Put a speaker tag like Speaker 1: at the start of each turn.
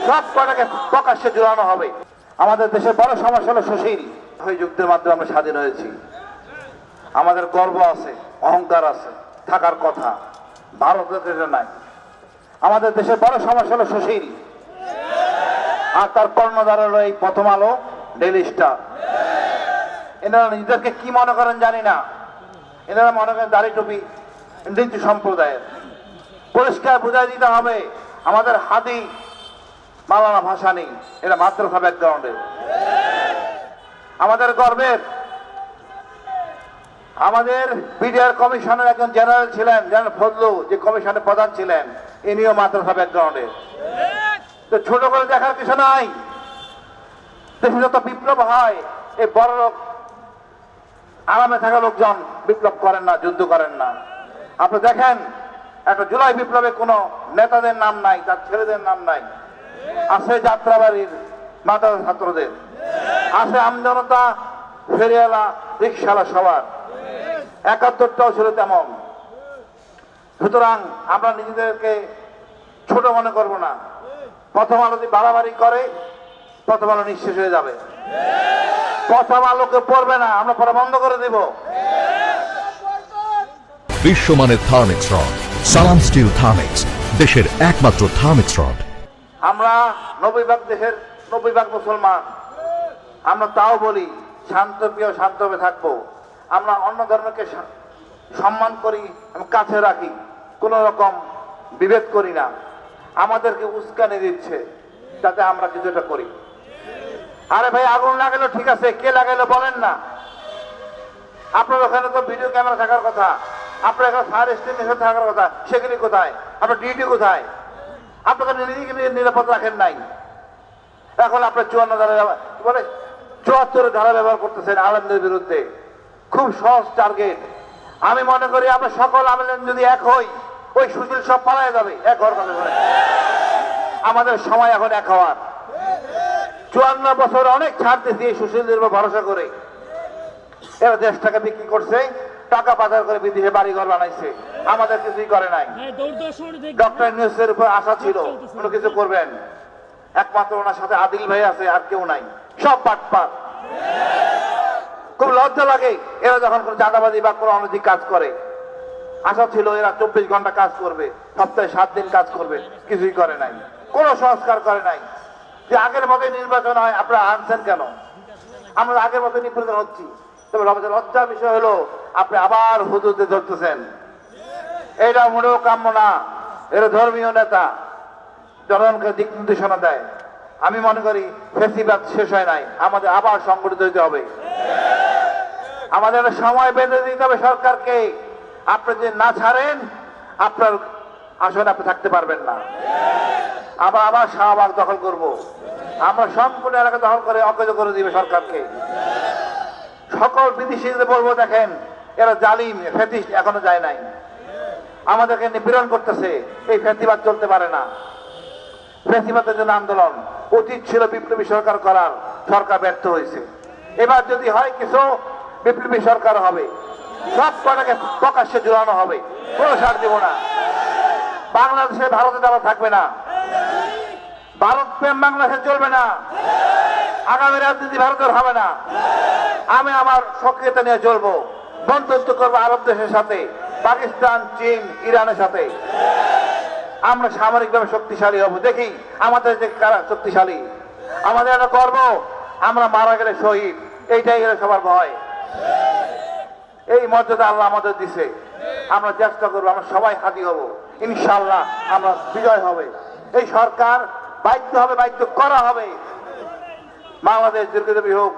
Speaker 1: সব কটাকে প্রকাশ্যে ঝুলানো হবে। আমাদের দেশের বড় সমস্যা হলো সুশীল। ওই যুদ্ধের মাধ্যমে আমরা স্বাধীন হয়েছি, আমাদের গর্ব আছে, অহংকার আছে, থাকার কথা। ভারতের নাই। আমাদের দেশের বড় সমস্যা হলো সুশীল, আর তার কর্ণধার হলো এই প্রথম আলো, ডেইলি স্টার। এনারা নিজেদেরকে কি মনে করেন জানি না, এনারা মনে করেন দাড়ি টুপি নীতি সম্প্রদায়ের। পরিষ্কার বুঝাই দিতে হবে, আমাদের হাদি মাওলানা ভাসানী এরা মাদ্রাসা ব্যাকগ্রাউন্ডের। আমাদের গর্বের, আমাদের বিডিআর কমিশনের একজন জেনারেল ছিলেন, জেনারেল ফজলু, যে কমিশনের প্রধান ছিলেন, ইনিও মাদ্রাসা ব্যাকগ্রাউন্ডের। তো ছোট করে দেখার কিছু নাই। দেশে যত বিপ্লব হয়, এই বড় লোক আরামে থাকা লোকজন বিপ্লব করেন না, যুদ্ধ করেন না। আপনি দেখেন, একটা জুলাই বিপ্লবে কোনো নেতাদের নাম নাই, তার ছেলেদের নাম নাই। আছে যাত্রাবাড়ির মাদ্রাসা ছাত্রদের, আছে আমজনতা, ফেরিওয়ালা, রিক্সাওয়ালা, সবার। ৭১টাও ছিল তেমন। সুতরাং আমরা নিজেদেরকে ছোট মনে করব না। প্রথম আলো যদি বাড়াবাড়ি করে, প্রথম আলো নিঃশেষ হয়ে যাবে। প্রথম আলোকে পড়বে না, আমরা পড়া বন্ধ করে দেব।
Speaker 2: বিশ্বমানের থার্মিক্স রড, সালাম স্টিল থার্মিক্স, দেশের একমাত্র থার্মিক্স রড।
Speaker 1: আমরা ৯০ ভাগ দেশের ৯০ ভাগ মুসলমান, আমরা তাও বলি শান্তপ্রিয়, শান্তভাবে থাকবো। আমরা অন্য ধর্মকে সম্মান করি এবং কাছে রাখি, কোনো রকম বিভেদ করি না। আমাদেরকে উস্কানি দিচ্ছে যাতে আমরা কিছু একটা করি। আরে ভাই, আগুন লাগালো ঠিক আছে, কে লাগাইলো বলেন না। আপনার ওখানে তো ভিডিও ক্যামেরা থাকার কথা, আপনার এখানে ফায়ার এক্সটিংগুইশার থাকার কথা, সেগুলি কোথায়? আপনার ডিউটি কোথায়? আপনাকে নিজেকে নিরাপদ রাখেন নাই। এখন আপনার ৫৪ ধারা বলে ৭৪ ধারা ব্যবহার করতেছেন আলেমদের বিরুদ্ধে। খুব সহজ টার্গেট। আমি মনে করি আমরা সকল আলেম যদি এক হই, ওই সুশীল সব পালায় যাবে এক ঘর করে। আমাদের সময় এখন এক হওয়ার। ৫৪ বছর অনেক ছাড় দিয়েছি এই সুশীলদের উপর ভরসা করে। এরা দেশটাকে বিক্রি করছে, টাকা পাচার করে বিদেশে বাড়িঘর বানাইছে, আমাদের কিছুই করে নাই। ডক্টর ইউনূসের উপর আশা ছিল কোনো কিছু করবেন, একমাত্র ওনার সাথে আদিল ভাই আছে, আর কেউ নাই, সব পাটপাট। খুব লজ্জা লাগে এরা যখন কোনো চাঁদাবাজি বা কোনো অনৈতিক কাজ করে। আশা ছিল এরা ২৪ ঘন্টা কাজ করবে, সপ্তাহে ৭ দিন কাজ করবে, কিছুই করে নাই, কোনো সংস্কার করে নাই। যে আগের মতো নির্বাচন হয়, আপনারা আনছেন কেন? আমরা আগের মতো নির্বাচন হচ্ছি। তবে লজ্জার বিষয় হলো আপনি আবার হুজুরদের ধরতেছেন। এটা মোটেও কাম্য না। এরা ধর্মীয় নেতা, জনগণকে দিক নির্দেশনা দেয়। আমি মনে করি ফেসিবাদ শেষ হয় নাই, আমাদের আবার সংগঠিত হতে হবে। আমাদের সময় বেঁধে দিতে হবে সরকারকে। আপনি যদি না ছাড়েন, আপনার আসলে আপনি থাকতে পারবেন না। আবার শাহবাগ দখল করব, আমরা সম্পূর্ণ এলাকা দখল করে অকেজ করে দিবে সরকারকে। সকল বিদেশিদের বলবো, দেখেন এরা জালিম, ফ্যাসিস্ট এখনো যায় নাই, আমাদেরকে নিপীড়ন করতেছে। এই ফ্যাসিবাদ চলতে পারে না। ফ্যাসিবাদের জন্য আন্দোলন উচিত ছিল বিপ্লবী সরকার করার, সরকার ব্যর্থ হয়েছে। এবার যদি হয় কিছু, বিপ্লবী সরকার হবে, সব কটাকে প্রকাশ্যে ঝুলানো হবে, কোনো ছাড় দিব না। বাংলাদেশে ভারতে যাওয়া থাকবে না, ভারত প্রেম বাংলাদেশে চলবে না, আগামী রাজনীতি ভারতের হবে না। আমি আমার সক্রিয়তা নিয়ে চলবো, বন্ধুত্ব করবো আরব দেশের সাথে, পাকিস্তান, চীন, ইরানের সাথে। আমরা সামরিকভাবে শক্তিশালী হব, দেখি আমাদের যে কারা শক্তিশালী। আমাদের একটা গর্ব, আমরা মারা গেলে শহীদ, এইটাই হলো সবার ভয়। এই মর্যাদা আল্লাহ আমাদের দিছে। আমরা চেষ্টা করবো, আমরা সবাই হাতি হব, ইনশাআল্লাহ আমরা বিজয় হবে। এই সরকার বাধ্য হবে, বাধ্য করা হবে। বাংলাদেশ দীর্ঘজীবী হোক।